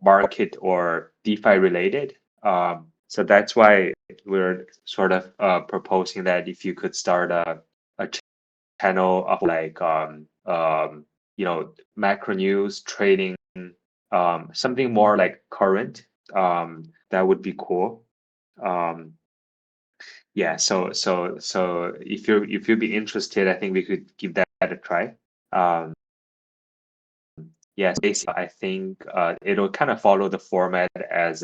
market or DeFi related. So that's why we're sort of proposing that if you could start a channel of like macro news trading, something more like current, that would be cool. Um, yeah, so if you'd be interested, I think we could give that a try. Um, yes, basically, I think it'll kind of follow the format as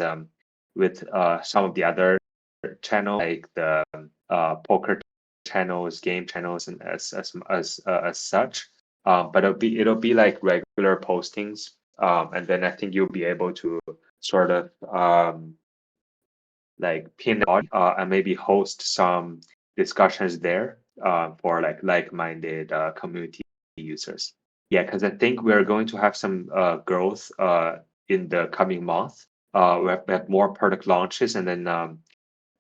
with some of the other channel, like the poker channels, game channels, and as such. But it'll be like regular postings, and then I think you'll be able to sort of like pin out and maybe host some discussions there for like-minded community users. Yeah, because I think we're going to have some growth in the coming month. We have more product launches, and then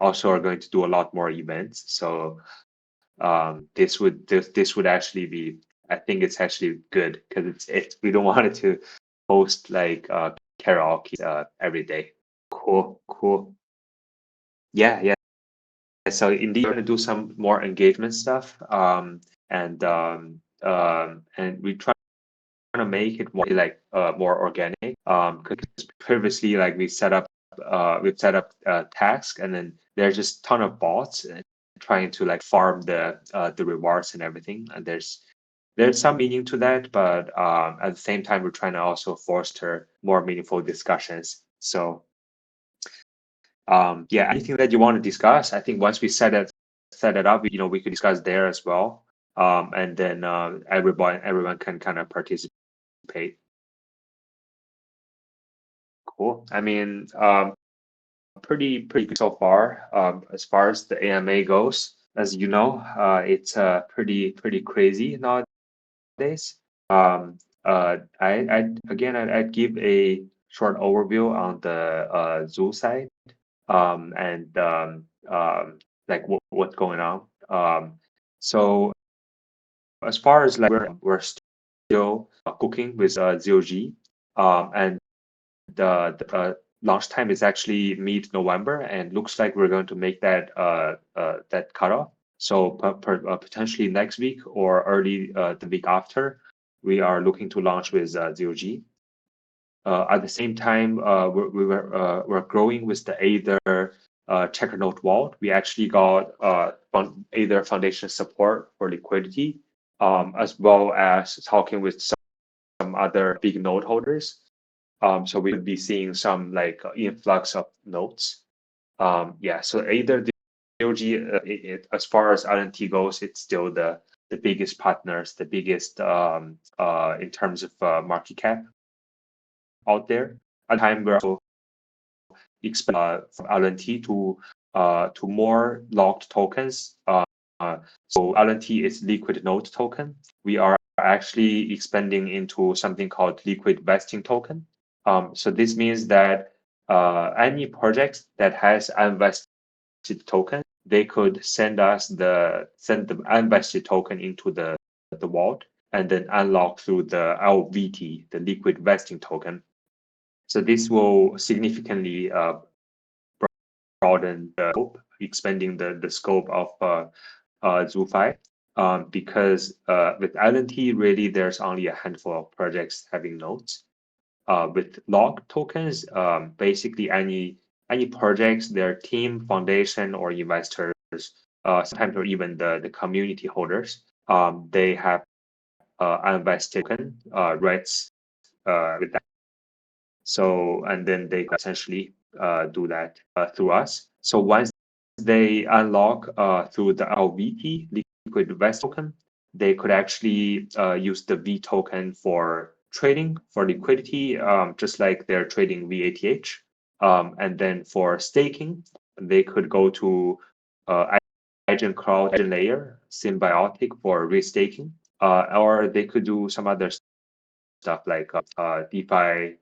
also are going to do a lot more events. So this would actually be, I think it's actually good because it's we don't want it to host like karaoke every day. Cool. Yeah. So indeed, we're going to do some more engagement stuff, and we try to make it more like more organic. Because previously, like we've set up tasks, and then there's just ton of bots trying to like farm the rewards and everything. And there's some meaning to that, but at the same time, we're trying to also foster more meaningful discussions. So yeah, anything that you want to discuss, I think once we set it up, we could discuss there as well. And then everyone can kind of participate. Cool. I mean, pretty good so far. As far as the AMA goes, as you know, it's pretty crazy nowadays. I'd give a short overview on the zoo side, and like what's going on. So as far as like we're still cooking with ZOG, and the launch time is actually mid-November, and looks like we're going to make that cutoff. So potentially next week or early the week after, we are looking to launch with ZOG. At the same time, we're growing with the Aether checker note vault. We actually got Aether Foundation support for liquidity, as well as talking with some other big node holders. So we would be seeing some like influx of nodes. Yeah, so Aether DOG, as far as LNT goes, it's still the biggest partners, the biggest in terms of market cap out there. At the time, we're also expand from LNT to more locked tokens. So LNT is liquid node token. We are actually expanding into something called liquid vesting token. So this means that any project that has unvested token, they could send the unvested token into the vault and then unlock through the LVT, the liquid vesting token. So this will significantly broaden the scope, expanding the scope of ZooFi. Because with LNT, really, there's only a handful of projects having nodes. With locked tokens, basically any projects, their team, foundation, or investors, sometimes or even the community holders, they have unvested token rights with that. So, and then they essentially do that through us. So once they unlock through the LVT, liquid vest token, they could actually use the V token for trading, for liquidity, just like they're trading VATH. And then for staking, they could go to Agent Crowd, Agent Layer, Symbiotic for restaking, or they could do some other stuff like DeFi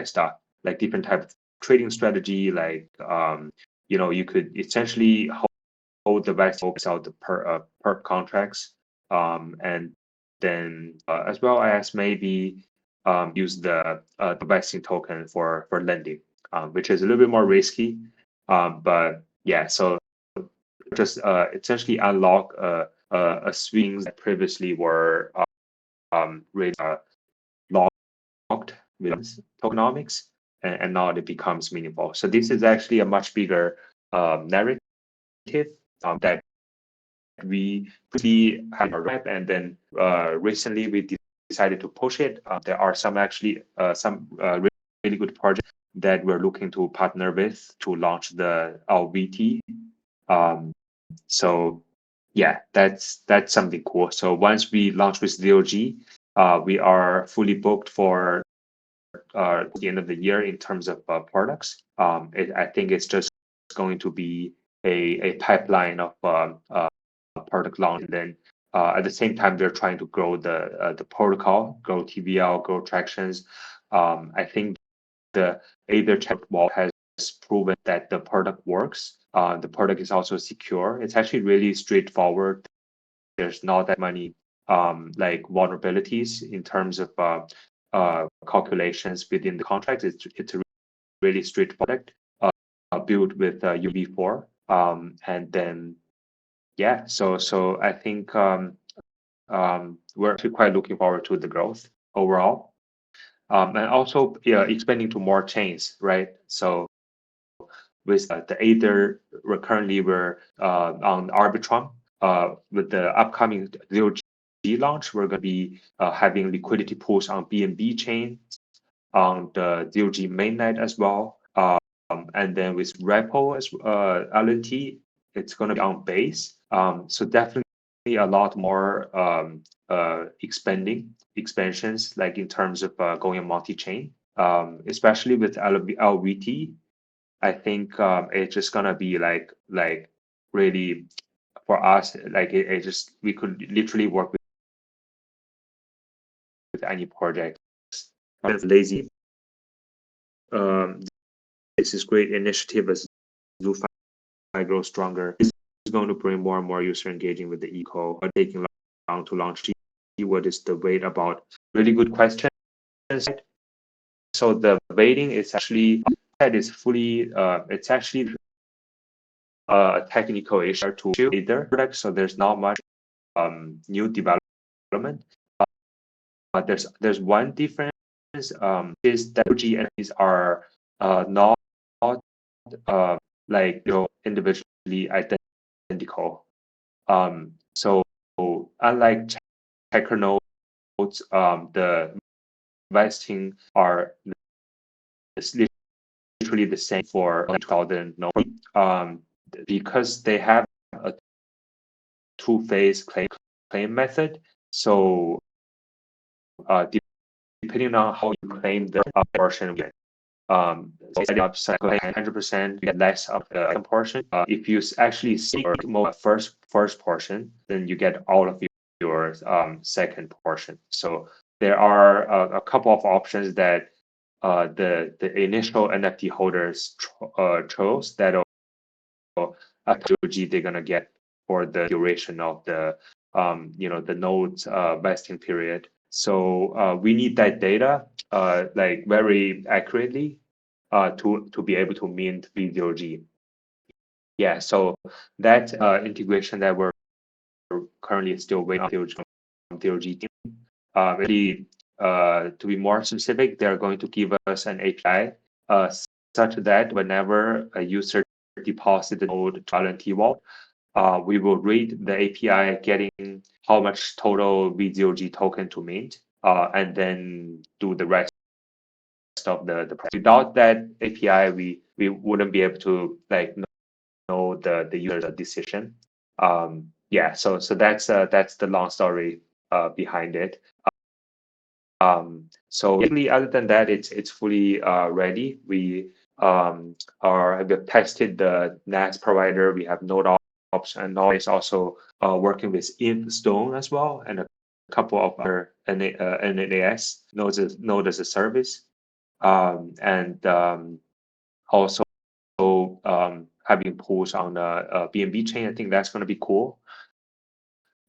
stuff, like different type of trading strategy, like you could essentially hold the vessel out the per contracts, and then as well as maybe use the vesting token for lending, which is a little bit more risky. But yeah, so just essentially unlock swings that previously were really locked with tokenomics, and now it becomes meaningful. So this is actually a much bigger narrative that we really have a rep, and then recently we decided to push it. There are some really good projects that we're looking to partner with to launch the LVT. So yeah, that's something cool. So once we launch with DOG, we are fully booked for the end of the year in terms of products. I think it's just going to be a pipeline of product launch, and then at the same time they're trying to grow the protocol, grow TVL, grow tractions. I think the Aether check wall has proven that the product works. The product is also secure. It's actually really straightforward. There's not that many like vulnerabilities in terms of calculations within the contract. It's a really straight product built with UV4, and then yeah. So I think we're actually quite looking forward to the growth overall, and also expanding to more chains, right? So with the Aether, we're on Arbitrum. With the upcoming ZeroG launch, we're going to be having liquidity pools on BNB chain, on the ZeroG mainnet as well. And then with Repo as LNT, it's going to be on Base. So definitely a lot more expansions, like in terms of going multi-chain, especially with LVT. I think it's just gonna be like really for us, like it just we could literally work with any project. Kind of lazy. This is great initiative as ZooFi grows stronger. It's going to bring more and more user engaging with the eco, but taking long to launch. What is the wait about? Really good question. So the waiting is actually fully it's actually a technical issue to either product, so there's not much new development. But there's one difference is that OG entities are not like individually identical. So unlike checker nodes, the vesting are literally the same for Golden node, because they have a two-phase claim method. So depending on how you claim the portion, upside 100%, you get less of the portion. If you actually seek first portion, then you get all of your second portion. So there are a couple of options that the initial NFT holders chose that they're gonna get for the duration of the the nodes vesting period. So we need that data like very accurately to be able to mint VDOG. Yeah, so that integration that we're currently still waiting on DOG team. Really, to be more specific, they're going to give us an API such that whenever a user deposits the node to LNT vault, we will read the API getting how much total VDOG token to mint, and then do the rest of the process. Without that API, we wouldn't be able to like know the user's decision. Yeah, so that's the long story behind it. So really, other than that, it's fully ready. We have tested the NAS provider. We have Node Ops, and now it's also working with Stone as well, and a couple of other NAS node as a service, and also having pools on the BNB chain. I think that's going to be cool.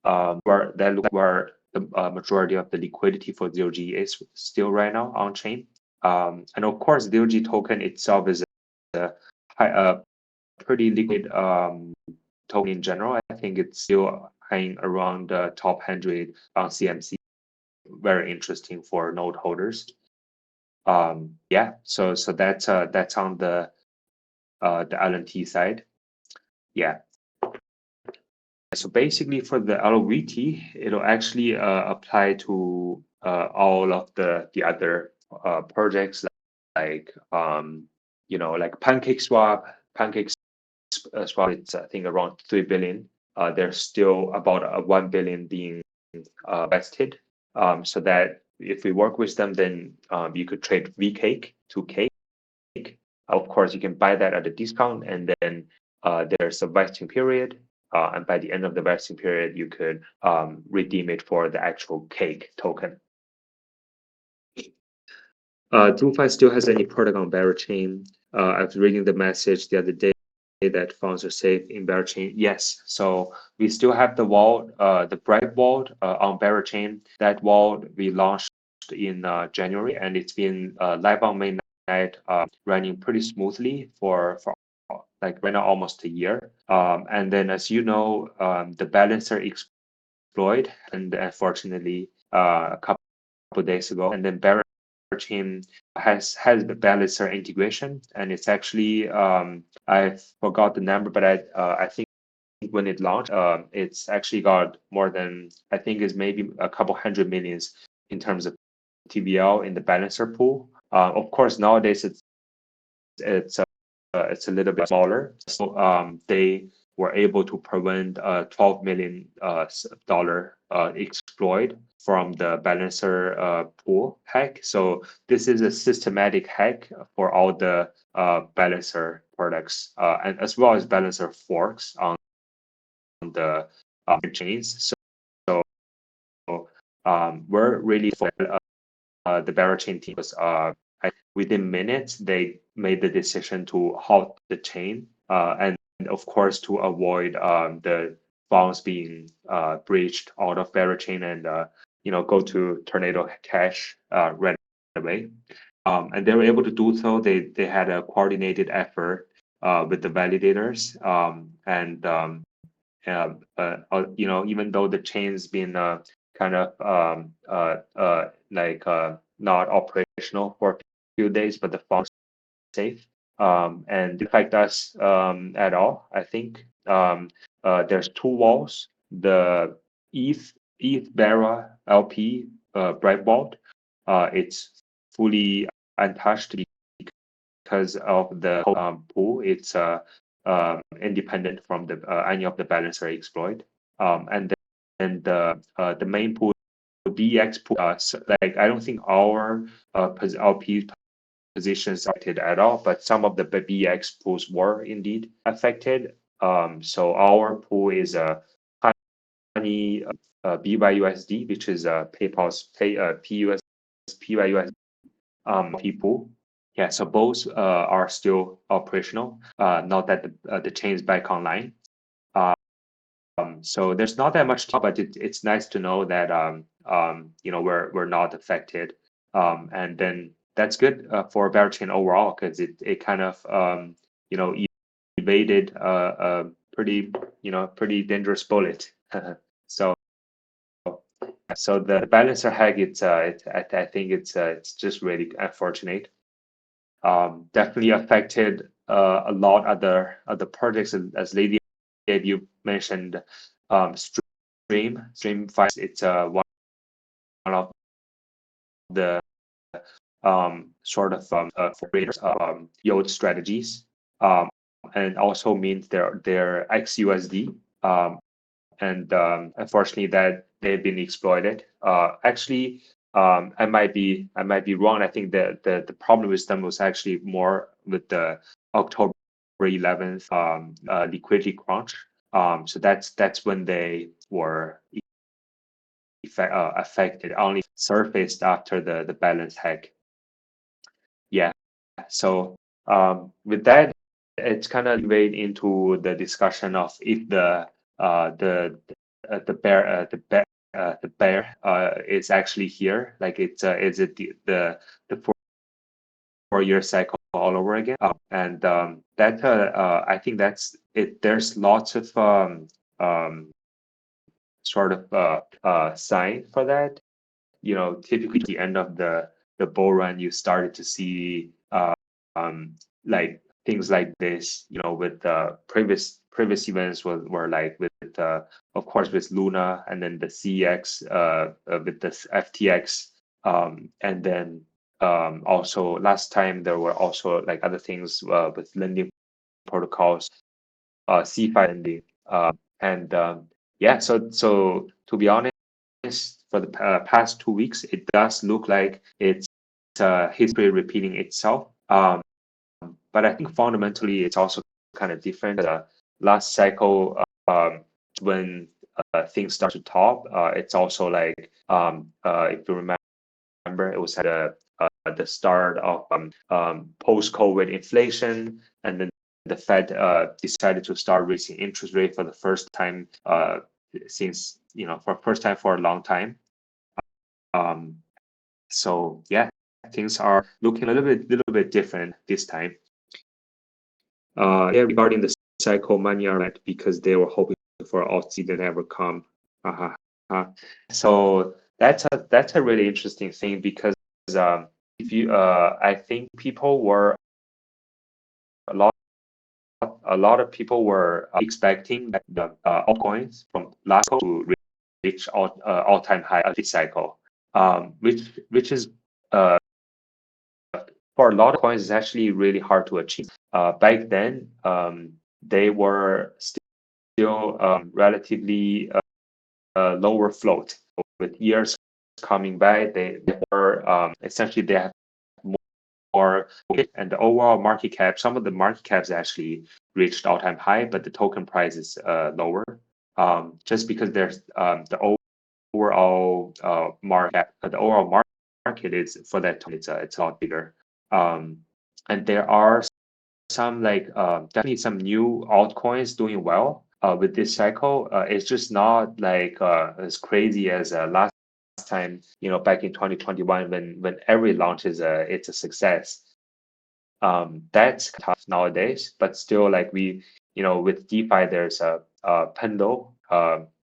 We're the majority of the liquidity for ZeroG is still right now on chain. And of course, ZeroG token itself is a pretty liquid token in general. I think it's still hanging around the top 100 on CMC. Very interesting for node holders. Yeah, so that's on the LNT side. Yeah. So basically for the LVT, it'll actually apply to all of the other projects like like PancakeSwap. PancakeSwap, it's I think around 3 billion. There's still about 1 billion being vested. So that if we work with them, then you could trade VCake to Cake. Of course, you can buy that at a discount, and then there's a vesting period. And by the end of the vesting period, you could redeem it for the actual Cake token. DeFi still has any product on Berachain? I was reading the message the other day that funds are safe in Berachain. Yes, so we still have the vault, the Bright Vault on Berachain. That vault we launched in January, and it's been live on mainnet, running pretty smoothly for like right now almost a year. And then as you know, the balancer exploit, and unfortunately a couple days ago, and then Berachain has the balancer integration, and it's actually I forgot the number, but I think when it launched, it's actually got more than, I think is maybe a couple hundred millions in terms of TVL in the balancer pool. Of course, nowadays it's a little bit smaller. So they were able to prevent a $12 million exploit from the balancer pool hack. So this is a systematic hack for all the balancer products and as well as balancer forks on the chains. So we're really for the Berachain team was within minutes they made the decision to halt the chain and of course to avoid the funds being breached out of Berachain and go to Tornado Cash right away. And they were able to do so. They had a coordinated effort with the validators even though the chain's been kind of not operational for a few days, but the funds safe and didn't affect us at all. I think there's two walls: the ETH Bera LP Bright Vault. It's fully untouched because of the pool. It's independent from the any of the balancer exploit. And then the main pool, DEX pool, like I don't think our LP positions affected at all, but some of the BX pools were indeed affected. So our pool is a Honey BYUSD, which is PayPal's PUSD pool. Yeah, so both are still operational. Not that the chain is back online. So there's not that much, but it's nice to know that we're not affected. And then that's good for Berachain overall because it kind of evaded a pretty dangerous bullet. So the balancer hack, I think it's just really unfortunate. Definitely affected a lot other projects as Lady you mentioned. Stream5, it's one of the sort of yield strategies, and also means they're XUSD, and unfortunately that they've been exploited. Actually, I might be wrong. I think the problem with them was actually more with the October 11th liquidity crunch. So that's when they were affected, only surfaced after the balance hack. Yeah. So with that, it's kind of lead into the discussion of if the the bear is actually here. Like it's the 4 year cycle all over again. And that I think that's it. There's lots of sort of sign for that. Typically at the end of the bull run, you started to see like things like this. With previous events were like with of course with Luna, and then the CEX with the FTX, and then also last time there were also like other things with lending protocols, CeFi lending, and yeah. So to be honest, for the past 2 weeks, it does look like it's history repeating itself. But I think fundamentally it's also kind of different. Last cycle, when things start to top, it's also like if you remember, it was at the start of post-COVID inflation, and then the Fed decided to start raising interest rate for the first time since for first time for a long time. So yeah, things are looking a little bit different this time. Yeah, regarding the cycle, money are mad because they were hoping for alt season never come. So that's a really interesting thing, because if you I think people were a lot of people were expecting that the altcoins from last to reach all-time high of this cycle, which is for a lot of coins is actually really hard to achieve. Back then, they were still relatively lower float. With years coming by, they were essentially they have more, and the overall market cap. Some of the market caps actually reached all-time high, but the token price is lower. Just because there's the overall market, the overall market is for that it's a lot bigger. And there are some like definitely some new altcoins doing well with this cycle. It's just not like as crazy as last time, back in 2021 when every launch is it's a success. That's tough nowadays, but still, like with DeFi, there's a Pendle,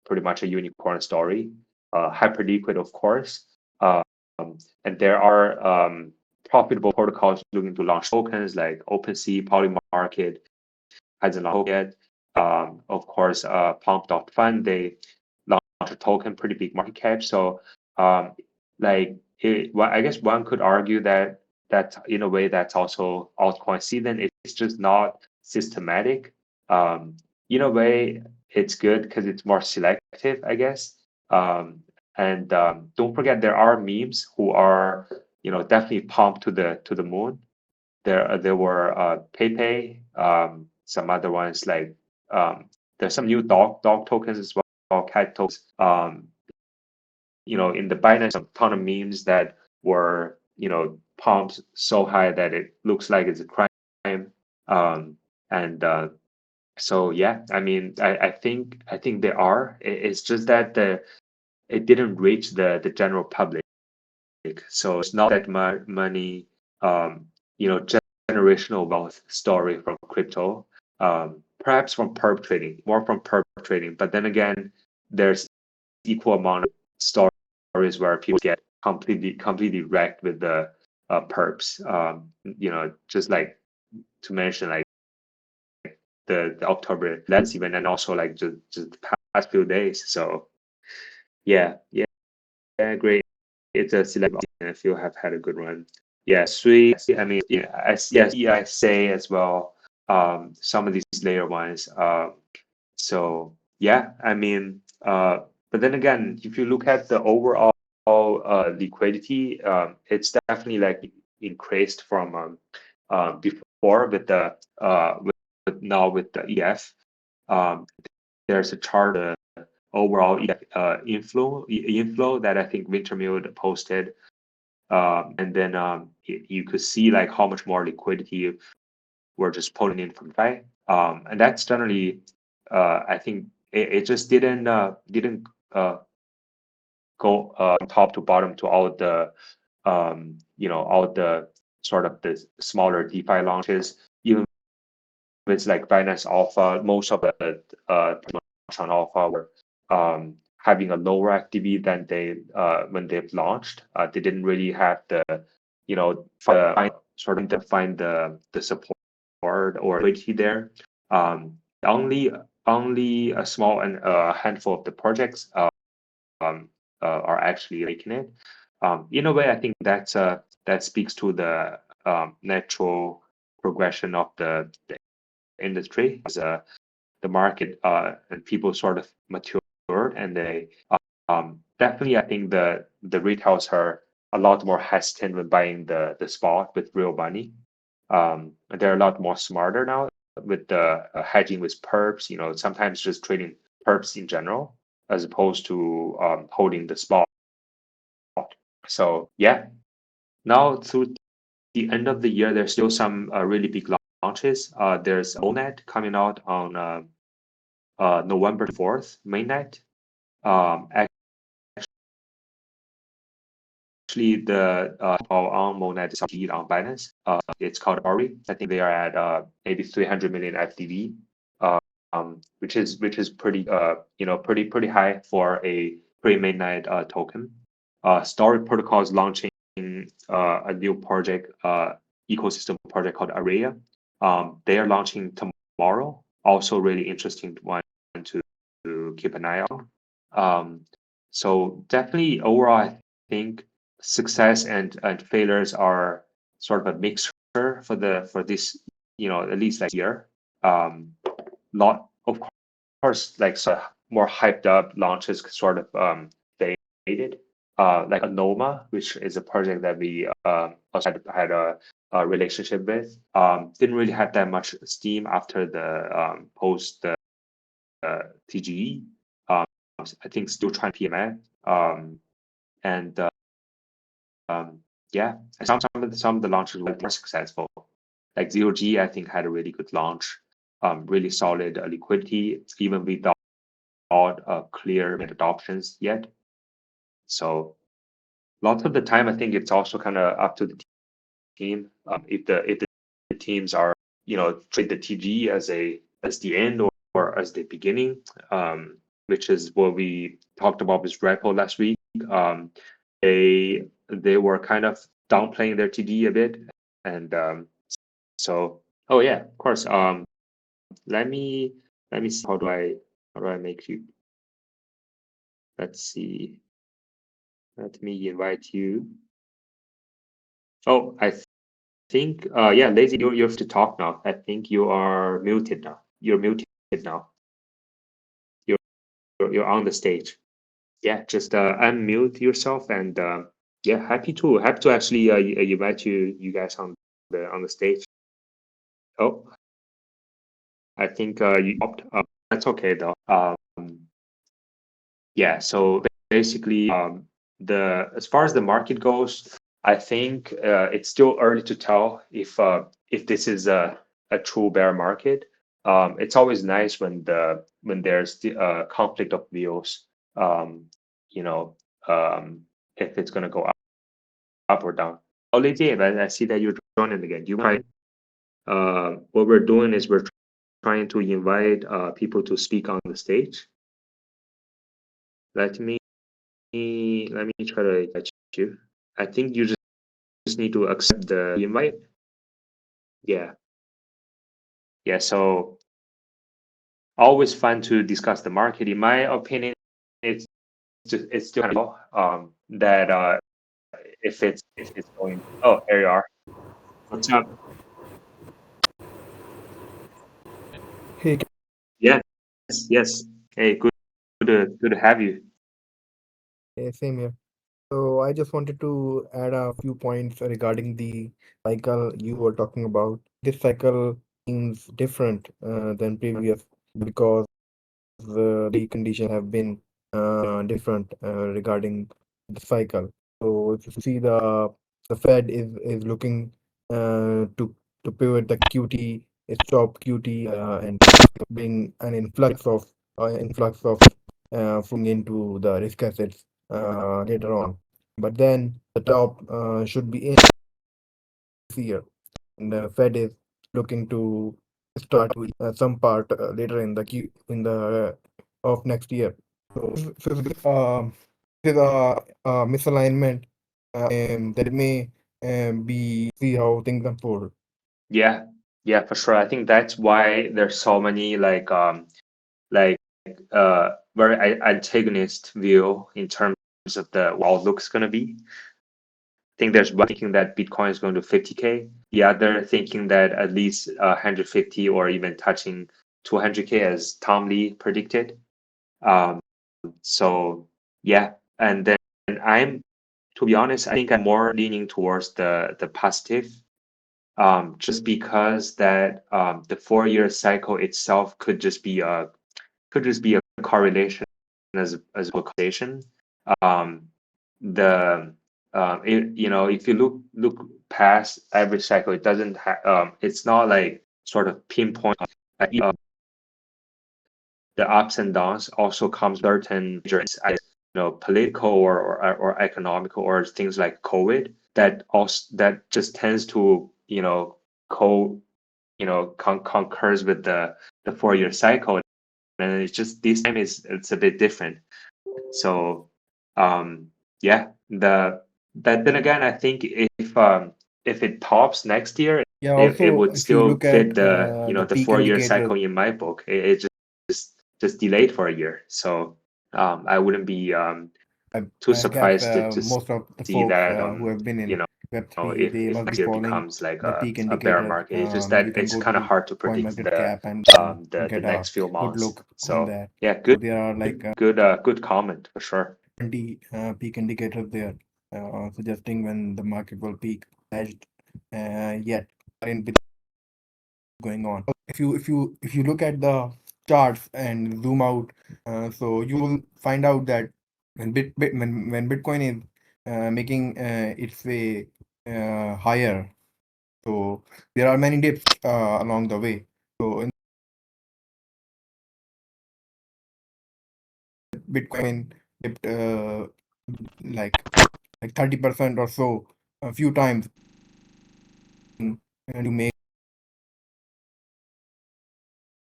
pretty much a unicorn story, Hyperliquid, of course, and there are profitable protocols looking to launch tokens like OpenSea, Polymarket hasn't launched yet. Of course, Pump.Fund, they launched a token, pretty big market cap. So, well, I guess one could argue that in a way that's also altcoin season. It's just not systematic. In a way, it's good because it's more selective, I guess. And don't forget, there are memes who are definitely pumped to the moon. There were PayPay, some other ones like there's some new dog tokens as well, cat tokens. In the Binance, a ton of memes that were pumped so high that it looks like it's a crime. And so yeah, I mean, I think there are. It's just that it didn't reach the general public. So it's not that much money, generational wealth story from crypto. Perhaps from perp trading, more from perp trading. But then again, there's equal amount of stories where people get completely wrecked with the perps. Just like to mention, like the October last event, and also like just the past few days. So yeah, great. It's a select, and I feel have had a good run. Yeah, sweet. I mean, I say as well. Some of these later ones. So yeah, I mean, but then again, if you look at the overall liquidity, it's definitely like increased from before with the now with the EF. There's a chart. Overall inflow that I think Wintermute posted, and then you could see like how much more liquidity we're just pulling in from DeFi, and that's generally I think it just didn't go top to bottom to all the all the sort of the smaller DeFi launches. Even if it's like Binance Alpha, most of the launch on Alpha were having a lower activity than they when they've launched. They didn't really have the sort of define the support or liquidity there. Only a small and a handful of the projects are actually making it. In a way, I think that speaks to the natural progression of the industry as the market and people sort of matured, and they definitely, I think the retailers are a lot more hesitant when buying the spot with real money. They're a lot more smarter now with the hedging with perps. Sometimes just trading perps in general as opposed to holding the spot. So yeah, now through the end of the year, there's still some really big launches. There's Onet coming out on November 4th, mainnet. Actually, the on Monet is on Binance. It's called Ori. I think they are at maybe 300 million FDV, which is pretty pretty high for a pre-mainnet token. Story Protocol is launching a new project, ecosystem project called Araya. They are launching tomorrow. Also, really interesting one to keep an eye on. So definitely overall, I think success and failures are sort of a mixture for this, at least like year. Lot of course, like more hyped up launches sort of faded. Like Anoma, which is a project that we also had a relationship with, didn't really have that much steam after the post TGE. I think still trying PMF. And yeah, some of the launches were more successful. Like ZeroG, I think had a really good launch, really solid liquidity, even without clear adoptions yet. So lots of the time, I think it's also kind of up to the team. If the teams are treat the TG as the end or as the beginning, which is what we talked about with Repo last week. They were kind of downplaying their TD a bit, and so oh yeah, of course. Let me see how do I make you. Let's see. Let me invite you. Oh, I think yeah, Lazy, you have to talk now. I think you are muted now. You're muted now. You're on the stage. Yeah, just unmute yourself, and yeah, happy to actually invite you guys on the stage. Oh, I think you opt. That's okay though. Yeah, so basically, as far as the market goes, I think it's still early to tell if this is a true bear market. It's always nice when there's the conflict of views. You know, if it's gonna go up or down. Oh, Lizzie, I see that you're joining again. You might. What we're doing is we're trying to invite people to speak on the stage. Let me try to catch you. I think you just need to accept the invite. Yeah. Yeah, so always fun to discuss the market. In my opinion, it's still kind of that if it's going. Oh, there you are. What's up? Hey, Yes, yes. Hey, good to have you. same here. So I just wanted to add a few points regarding the cycle you were talking about. This cycle seems different than previous because the conditions have been different regarding the cycle. So if you see the Fed is looking to pivot the QT, stop QT, and bring an influx of flowing into the risk assets later on. But then the top should be in this year, and the Fed is looking to start with some part later in the of next year. So this is a misalignment, that may be see how things unfold. Yeah, yeah, for sure. I think that's why there's so many like very antagonist view in terms of the outlook's gonna be. I think there's one thinking that Bitcoin is going to 50K, the other thinking that at least 150 or even touching 200K as Tom Lee predicted. Um, so yeah, and then I'm, to be honest, I think I'm more leaning towards the positive, just because that the 4 year cycle itself could just be a correlation as a causation. Um, the you know, if you look past every cycle, it doesn't it's not like sort of pinpoint. The ups and downs also comes certain measures, political or economical or things like COVID that just tends to co concurs with the 4 year cycle, and it's just this time it's a bit different. So yeah, but then again, I think if it tops next year, Yeah, it also would if you still look at fit the the the peak 4 year indicator, cycle in my book. It just delayed for a year. So I wouldn't be too I guess surprised to most of the see folks that who have been you in know, Web3, they if must be next year following becomes like the peak a bear indicator. market. It's just that You can it's go to kind of the hard to predict CoinMarketCap and can the get a next few good months. look on So that. yeah, So there are like good comment for sure. 20 peak indicators there, suggesting when the market will peak. Hedged yet in going on. If you look at the charts and zoom out, so you will find out that when Bitcoin is making its way higher, so there are many dips along the way. So in Bitcoin dipped like 30% or so a few times, and to make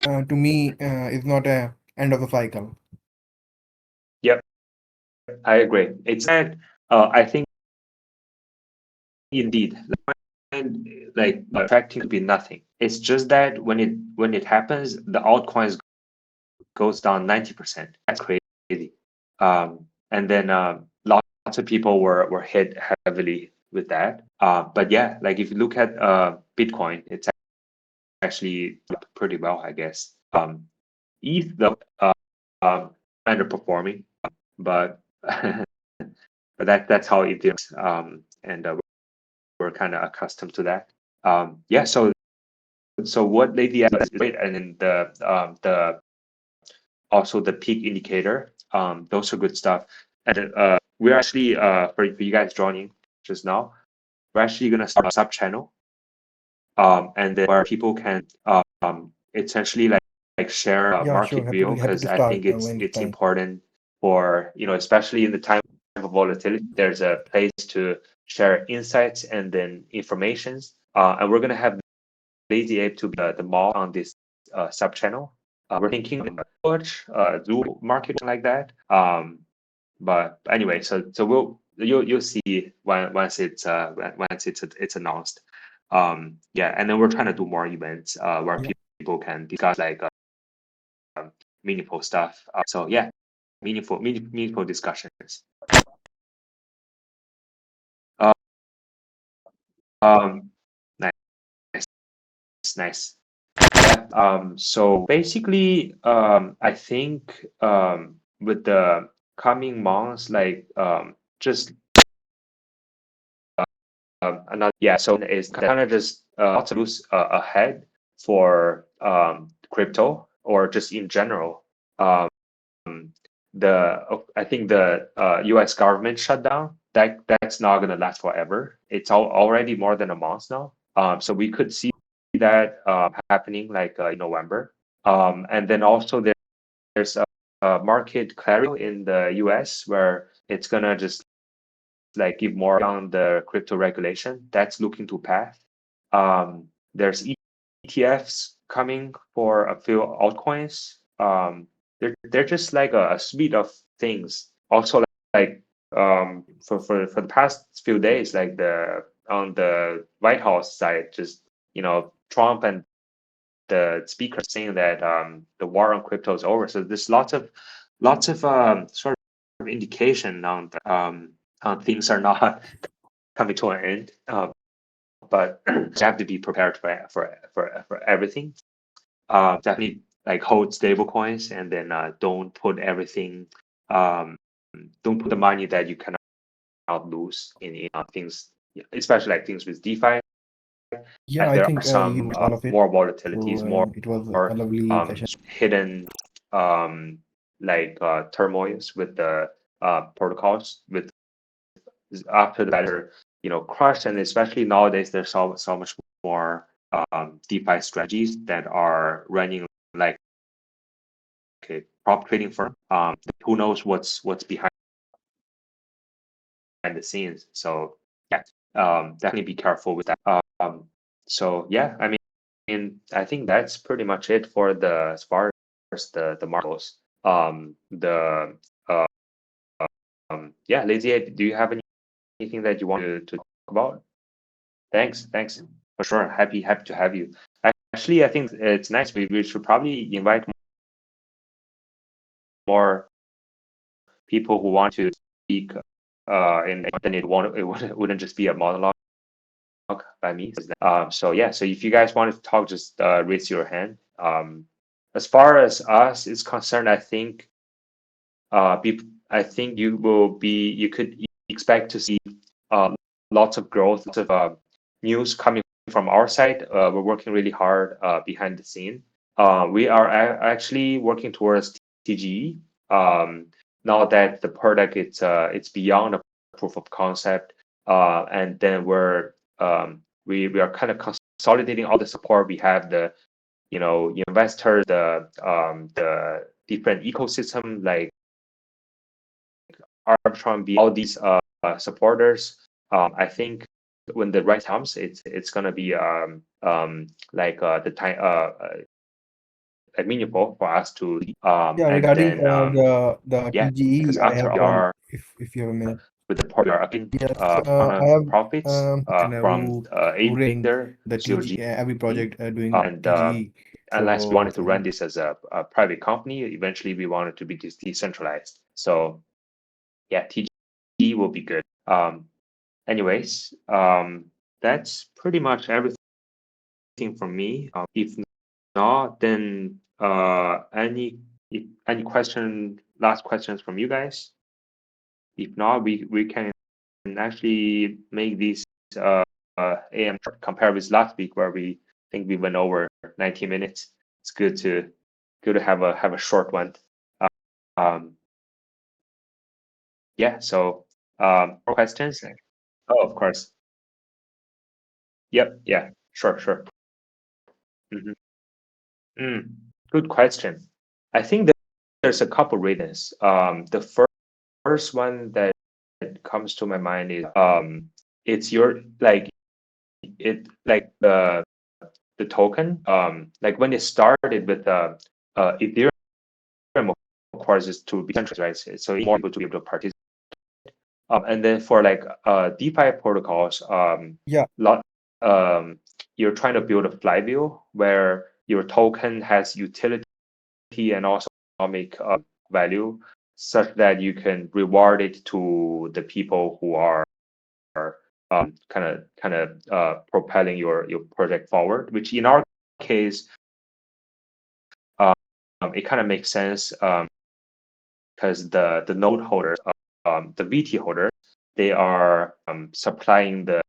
to me is not a end of the cycle. Yep, I agree. It's that I think indeed like attracting to be nothing. It's just that when it happens, the altcoins goes down 90%. That's crazy. And then lots of people were hit heavily with that. But yeah, like if you look at Bitcoin, it's actually pretty well, I guess. ETH though, um, underperforming, but but that's how it is. And we're kind of accustomed to that. Yeah. So what Lady is great, and then the also the peak indicator. Those are good stuff. And we're actually for you guys joining just now, we're actually gonna start a sub channel, and then where people can essentially like share a Yeah, market sure. view, Happy because to I start think when it's it's time. important for especially in the time of volatility. There's a place to share insights and then informations, and we're gonna have Lazy Ape to be the mall on this sub channel. We're thinking Watch, Zoo Market like that. But anyway, so you'll see once it's announced. Yeah, and then we're trying to do more events where Yeah. people can discuss like meaningful stuff. So yeah, meaningful discussions. Uh, um, nice, nice. Yeah. So basically, I think with the coming months, like just another, yeah. So it's kind of just lots of news ahead for crypto or just in general. Um, I think the U.S. government shutdown that's not gonna last forever. It's already more than a month now. So we could see that happening like in November. And then also there's a market clarity in the US where it's gonna just like give more on the crypto regulation that's looking to pass. There's ETFs coming for a few altcoins. They're just like a suite of things. Also, like for the past few days, like on the White House side, just Trump and the speaker saying that the war on crypto is over. So there's lots of sort of indication on things are not coming to an end. But you have to be prepared for everything. Definitely like hold stable coins, and then don't put everything. Don't put the money that you cannot lose in things, especially like things with DeFi. Yeah, As I there are think you some know all of it. more So volatilities, more it was a lovely session. hidden like turmoils with the protocols with after the better crushed, and especially nowadays there's so much more DeFi strategies that are running like a prop trading firm. Who knows what's behind the scenes? So yeah, definitely be careful with that. So yeah, I mean, I think that's pretty much it for the as far as the markets. The yeah, Lazy, do you have anything that you want to talk about? Thanks for sure. Happy to have you. Actually, I think it's nice. We should probably invite more people who want to speak. And then it wouldn't just be a monologue by me. So yeah. So if you guys want to talk, just raise your hand. As far as us is concerned, I think you could expect to see lots of growth, lots of news coming from our side. We're working really hard behind the scene. We are actually working towards TGE. Now that the product it's beyond a proof of concept, and then we are kind of consolidating all the support. We have the investors, the different ecosystem like Arbitron, all these supporters. I think when the right comes, it's gonna be like the time meaningful for us to Yeah, and regarding then the yeah, because TGE, I after have we one. are If you have a minute. with the part we are upping Yes, on I have profits and from who rating Aether, the TG COG, every project doing and TGE. unless we So wanted to run this as a private company, eventually we want it to be decentralized. So yeah, TGE will be good. Anyways, that's pretty much everything from me. If not, then any last questions from you guys? If not, we can actually make this AM compare with last week where we think we went over 90 minutes. It's good to have a short one. Um, yeah. So more questions? Oh, of course. Yep. Yeah. Sure. Mhm. Good question. I think that there's a couple reasons. The first one that comes to my mind is it's your like it like the token like when it started with Ethereum, of course, is to be centralized, right? So more people to be able to participate. And then for like DeFi protocols, yeah, lot you're trying to build a flywheel where your token has utility and also economic value, such that you can reward it to the people who are kind of propelling your project forward. Which in our case, it kind of makes sense because the node holders, the VT holders, they are supplying the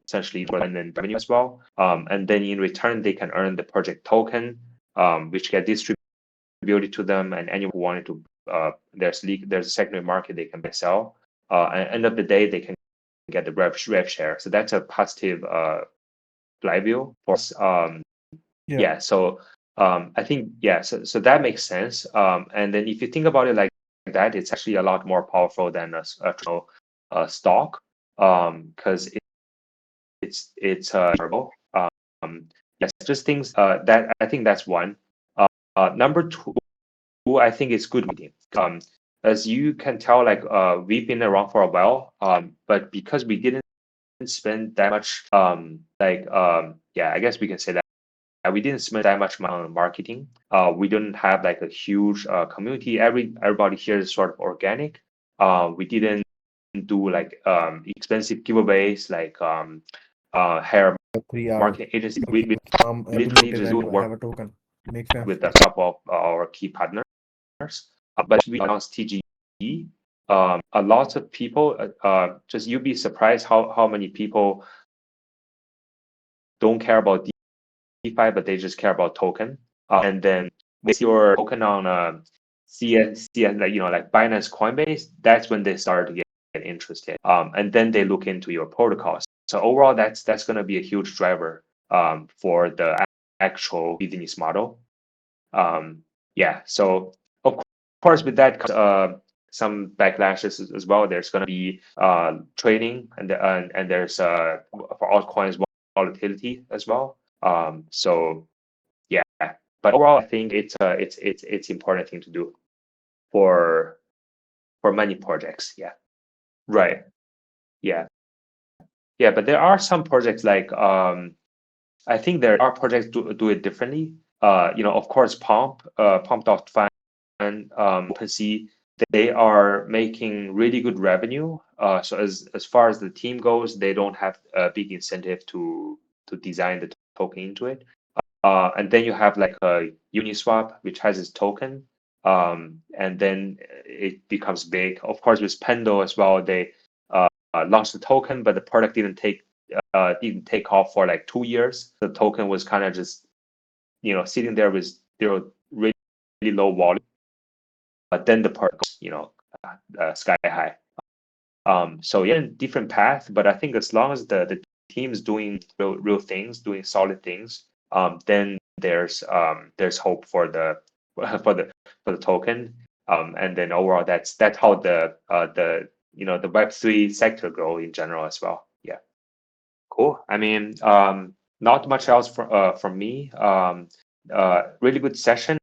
essentially and revenue as well. And then in return, they can earn the project token, which get distributed to them, and anyone who wanted to, there's a secondary market they can sell. At the end of the day, they can get the rev share. So that's a positive flywheel for us. yeah, Yeah. So I think yeah. So that makes sense. And then if you think about it like that, it's actually a lot more powerful than a traditional stock, because it's durable. Yes, just things that I think that's one. Number two, I think it's good reading. As you can tell, like we've been around for a while, but because we didn't spend that much, yeah, I guess we can say that we didn't spend that much money on marketing. We don't have like a huge community. Everybody here is sort of organic. We didn't do like expensive giveaways like hair 3 hours. marketing agency. We Every literally notice just and do you have work a token. Makes sense. with a couple of our key partners. But we announced TGE. A lot of people, just you'd be surprised how many people don't care about DeFi, but they just care about token. And then with your token on CS, like like Binance, Coinbase, that's when they start to get interested. And then they look into your protocols. So overall, that's going to be a huge driver for the actual business model. Yeah. So of course, with that comes some backlashes as well. There's going to be trading and there's for altcoins volatility as well. So yeah, but overall, I think it's important thing to do for many projects. Yeah, right. Yeah, yeah. But there are some projects like I think there are projects do it differently. Of course, Pump.Fund, OpenSea, they are making really good revenue. So as far as the team goes, they don't have a big incentive to design the token into it. And then you have like a Uniswap, which has its token, and then it becomes big. Of course, with Pendo as well, they launched the token, but the product didn't take off for like 2 years. The token was kind of just sitting there with really, really low volume, but then the product goes sky high. So yeah, different path, but I think as long as the team's doing real things, doing solid things, then there's hope for the for the token. And then overall, that's how the Web3 sector grow in general as well. Yeah, cool. I mean, not much else from me. Really good session.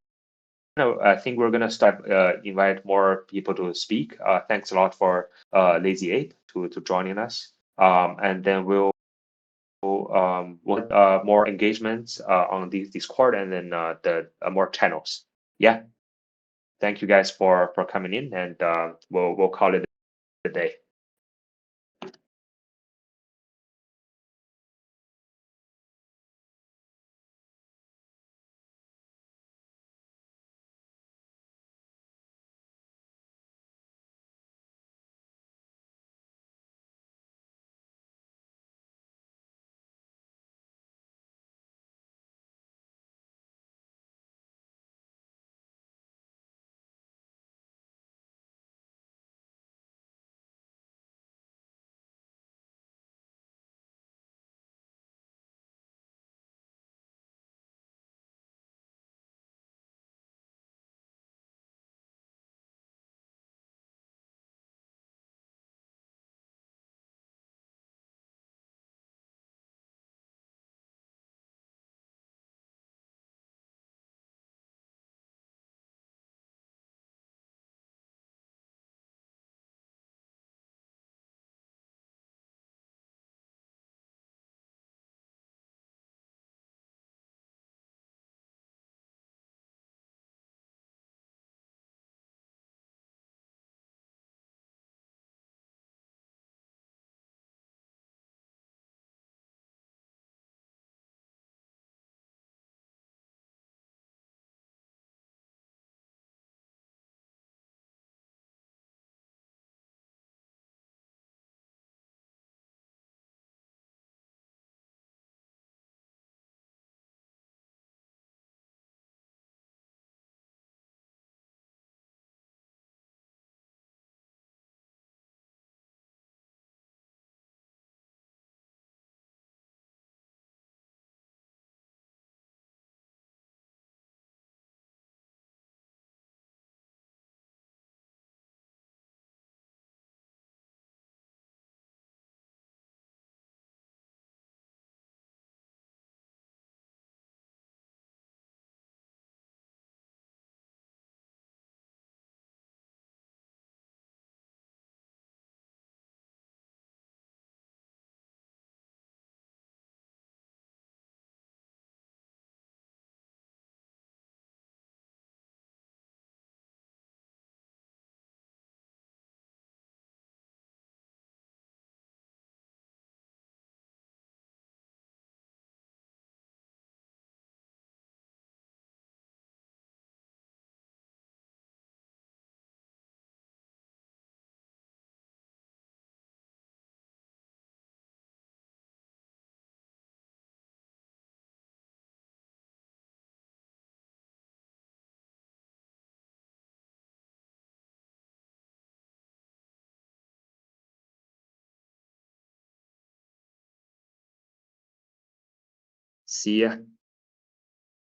I think we're gonna start invite more people to speak. Thanks a lot for Lazy Ape to joining us. And then we'll more engagements on the Discord and then the more channels. Yeah. Thank you guys for coming in, and we'll call it a day. See ya.